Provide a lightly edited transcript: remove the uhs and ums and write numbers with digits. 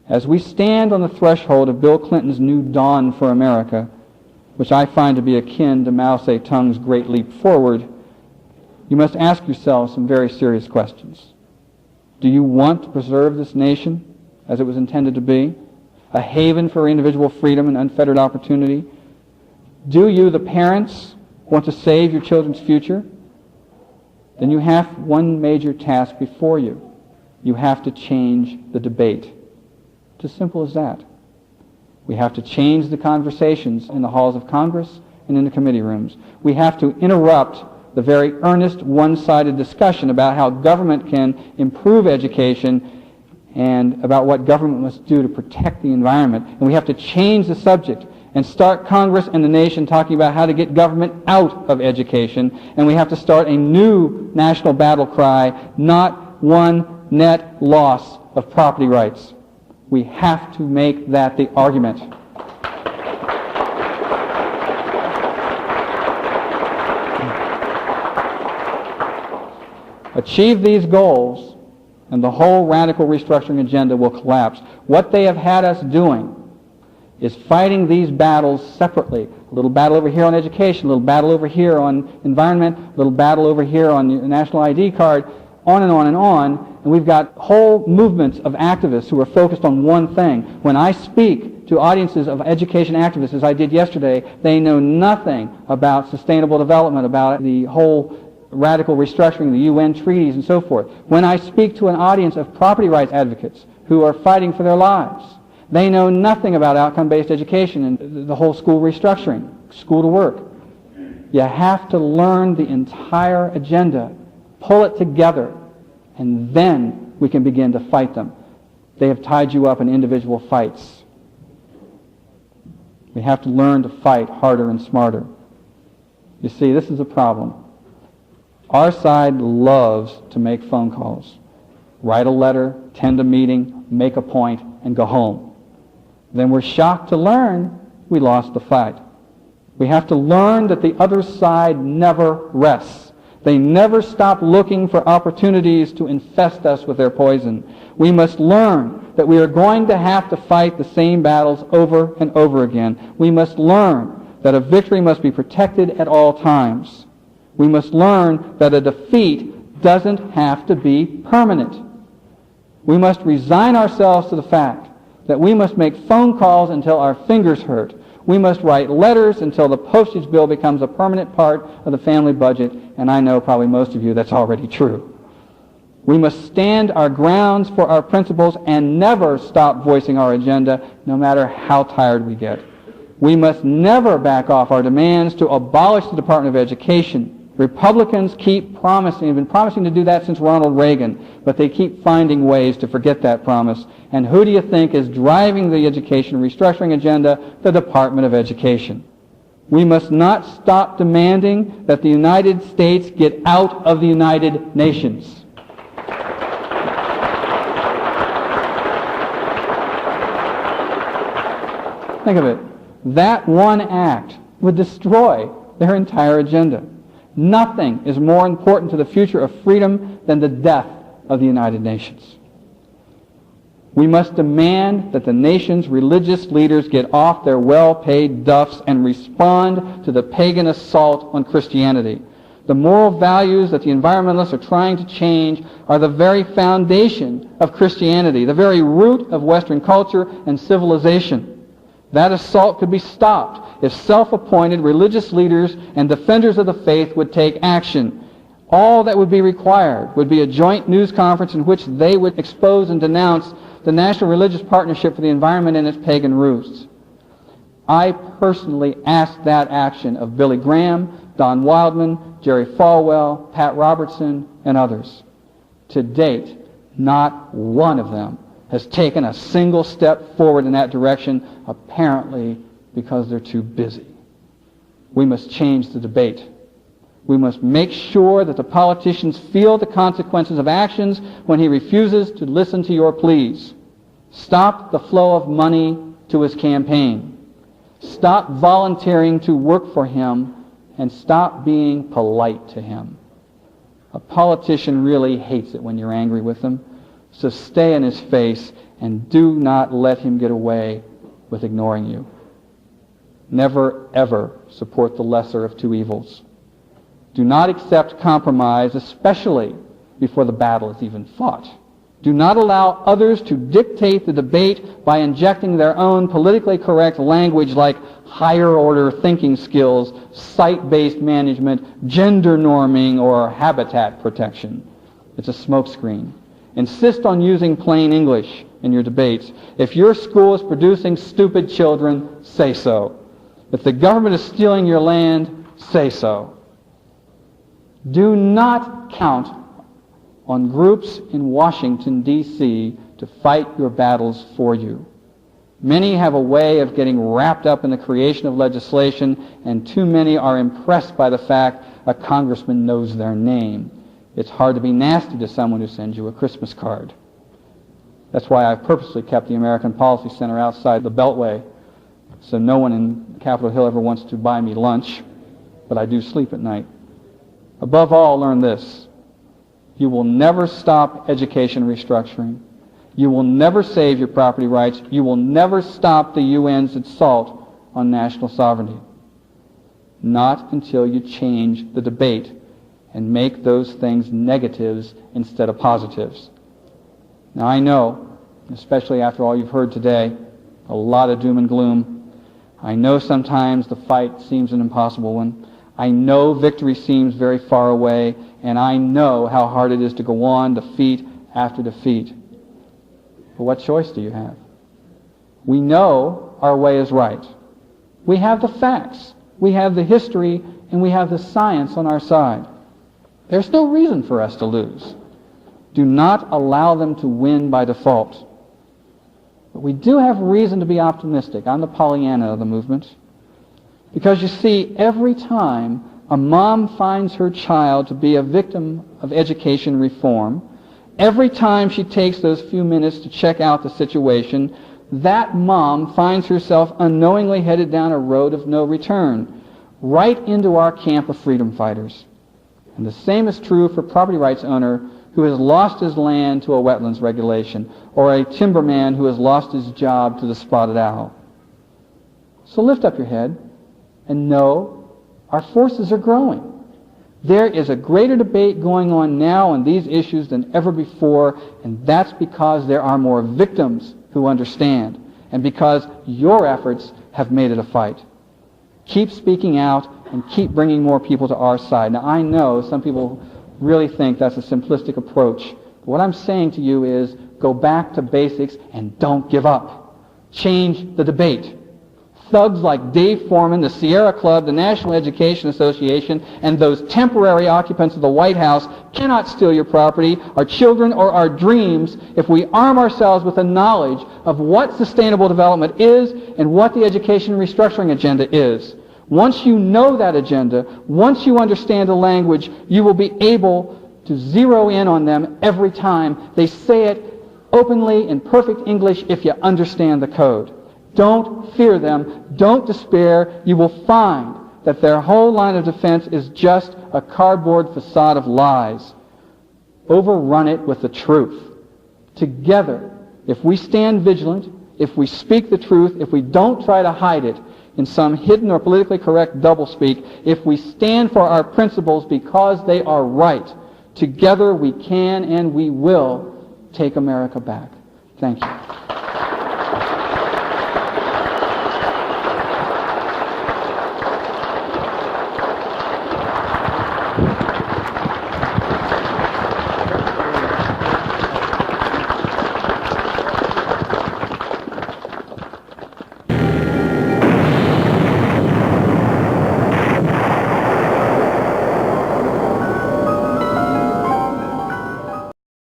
As we stand on the threshold of Bill Clinton's new dawn for America, which I find to be akin to Mao Zedong's Great Leap Forward, you must ask yourselves some very serious questions. Do you want to preserve this nation as it was intended to be, a haven for individual freedom and unfettered opportunity? Do you, the parents, want to save your children's future? Then you have one major task before you. You have to change the debate. It's as simple as that. We have to change the conversations in the halls of Congress and in the committee rooms. We have to interrupt the very earnest, one-sided discussion about how government can improve education and about what government must do to protect the environment. And we have to change the subject and start Congress and the nation talking about how to get government out of education. And we have to start a new national battle cry, not one net loss of property rights. We have to make that the argument. Achieve these goals, and the whole radical restructuring agenda will collapse. What they have had us doing is fighting these battles separately. A little battle over here on education, a little battle over here on environment, a little battle over here on the national ID card, on and on and on. And we've got whole movements of activists who are focused on one thing. When I speak to audiences of education activists, as I did yesterday, they know nothing about sustainable development, about the whole radical restructuring, the UN treaties, and so forth. When I speak to an audience of property rights advocates who are fighting for their lives, they know nothing about outcome-based education and the whole school restructuring, school to work. You have to learn the entire agenda, pull it together, and then we can begin to fight them. They have tied you up in individual fights. We have to learn to fight harder and smarter. You see, this is a problem. Our side loves to make phone calls, write a letter, attend a meeting, make a point, and go home. Then we're shocked to learn we lost the fight. We have to learn that the other side never rests. They never stop looking for opportunities to infest us with their poison. We must learn that we are going to have to fight the same battles over and over again. We must learn that a victory must be protected at all times. We must learn that a defeat doesn't have to be permanent. We must resign ourselves to the fact that we must make phone calls until our fingers hurt. We must write letters until the postage bill becomes a permanent part of the family budget, and I know probably most of you that's already true. We must stand our grounds for our principles and never stop voicing our agenda, no matter how tired we get. We must never back off our demands to abolish the Department of Education. Republicans keep promising, have been promising to do that since Ronald Reagan, but they keep finding ways to forget that promise. And who do you think is driving the education restructuring agenda? The Department of Education. We must not stop demanding that the United States get out of the United Nations. Think of it. That one act would destroy their entire agenda. Nothing is more important to the future of freedom than the death of the United Nations. We must demand that the nation's religious leaders get off their well-paid duffs and respond to the pagan assault on Christianity. The moral values that the environmentalists are trying to change are the very foundation of Christianity, the very root of Western culture and civilization. That assault could be stopped if self-appointed religious leaders and defenders of the faith would take action. All that would be required would be a joint news conference in which they would expose and denounce the National Religious Partnership for the Environment and its pagan roots. I personally asked that action of Billy Graham, Don Wildman, Jerry Falwell, Pat Robertson, and others. To date, not one of them has taken a single step forward in that direction, apparently because they're too busy. We must change the debate. We must make sure that the politicians feel the consequences of actions when he refuses to listen to your pleas. Stop the flow of money to his campaign. Stop volunteering to work for him, and stop being polite to him. A politician really hates it when you're angry with them. So stay in his face and do not let him get away with ignoring you. Never, ever support the lesser of two evils. Do not accept compromise, especially before the battle is even fought. Do not allow others to dictate the debate by injecting their own politically correct language like higher order thinking skills, site-based management, gender norming, or habitat protection. It's a smokescreen. Insist on using plain English in your debates. If your school is producing stupid children, say so. If the government is stealing your land, say so. Do not count on groups in Washington, D.C. to fight your battles for you. Many have a way of getting wrapped up in the creation of legislation, and too many are impressed by the fact a congressman knows their name. It's hard to be nasty to someone who sends you a Christmas card. That's why I've purposely kept the American Policy Center outside the Beltway, so no one in Capitol Hill ever wants to buy me lunch, but I do sleep at night. Above all, learn this. You will never stop education restructuring. You will never save your property rights. You will never stop the UN's assault on national sovereignty. Not until you change the debate and make those things negatives instead of positives. Now I know, especially after all you've heard today, a lot of doom and gloom. I know sometimes the fight seems an impossible one. I know victory seems very far away, and I know how hard it is to go on defeat after defeat. But what choice do you have? We know our way is right. We have the facts, we have the history, and we have the science on our side. There's no reason for us to lose. Do not allow them to win by default. But we do have reason to be optimistic. I'm the Pollyanna of the movement. Because you see, every time a mom finds her child to be a victim of education reform, every time she takes those few minutes to check out the situation, that mom finds herself unknowingly headed down a road of no return, right into our camp of freedom fighters. And the same is true for a property rights owner who has lost his land to a wetlands regulation, or a timberman who has lost his job to the spotted owl. So lift up your head and know our forces are growing. There is a greater debate going on now on these issues than ever before, and that's because there are more victims who understand, and because your efforts have made it a fight. Keep speaking out and keep bringing more people to our side. Now, I know some people really think that's a simplistic approach. But what I'm saying to you is go back to basics and don't give up. Change the debate. Thugs like Dave Foreman, the Sierra Club, the National Education Association, and those temporary occupants of the White House cannot steal your property, our children, or our dreams if we arm ourselves with the knowledge of what sustainable development is and what the education restructuring agenda is. Once you know that agenda, once you understand the language, you will be able to zero in on them every time they say it openly in perfect English if you understand the code. Don't fear them. Don't despair. You will find that their whole line of defense is just a cardboard facade of lies. Overrun it with the truth. Together, if we stand vigilant, if we speak the truth, if we don't try to hide it in some hidden or politically correct doublespeak, if we stand for our principles because they are right, together we can and we will take America back. Thank you.